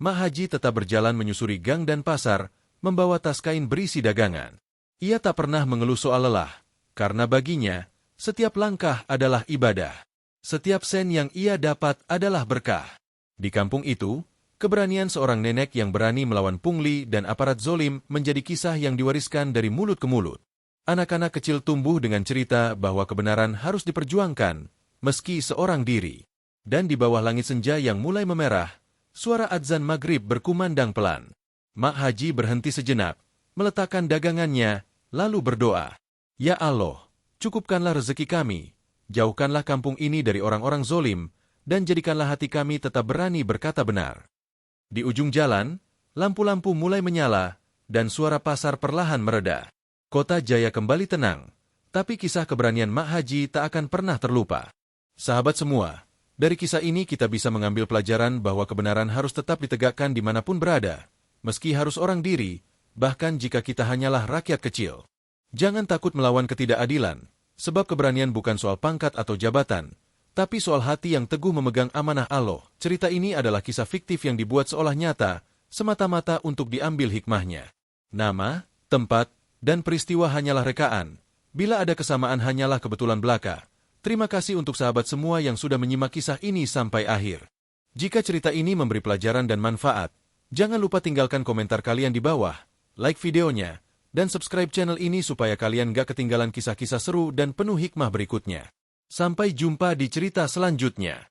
Mak Haji tetap berjalan menyusuri gang dan pasar, membawa tas kain berisi dagangan. Ia tak pernah mengeluh soal lelah, karena baginya, setiap langkah adalah ibadah. Setiap sen yang ia dapat adalah berkah. Di kampung itu, keberanian seorang nenek yang berani melawan pungli dan aparat zolim menjadi kisah yang diwariskan dari mulut ke mulut. Anak-anak kecil tumbuh dengan cerita bahwa kebenaran harus diperjuangkan, meski seorang diri. Dan di bawah langit senja yang mulai memerah, suara adzan maghrib berkumandang pelan. Mak Haji berhenti sejenak, meletakkan dagangannya, lalu berdoa, "Ya Allah, cukupkanlah rezeki kami, jauhkanlah kampung ini dari orang-orang zolim, dan jadikanlah hati kami tetap berani berkata benar." Di ujung jalan, lampu-lampu mulai menyala, dan suara pasar perlahan mereda. Kota Jaya kembali tenang, tapi kisah keberanian Mak Haji tak akan pernah terlupa. Sahabat semua, dari kisah ini kita bisa mengambil pelajaran bahwa kebenaran harus tetap ditegakkan dimanapun berada, meski harus orang diri, bahkan jika kita hanyalah rakyat kecil. Jangan takut melawan ketidakadilan, sebab keberanian bukan soal pangkat atau jabatan, tapi soal hati yang teguh memegang amanah Allah. Cerita ini adalah kisah fiktif yang dibuat seolah nyata, semata-mata untuk diambil hikmahnya. Nama, tempat, dan peristiwa hanyalah rekaan. Bila ada kesamaan hanyalah kebetulan belaka. Terima kasih untuk sahabat semua yang sudah menyimak kisah ini sampai akhir. Jika cerita ini memberi pelajaran dan manfaat, jangan lupa tinggalkan komentar kalian di bawah, like videonya, dan subscribe channel ini supaya kalian gak ketinggalan kisah-kisah seru dan penuh hikmah berikutnya. Sampai jumpa di cerita selanjutnya.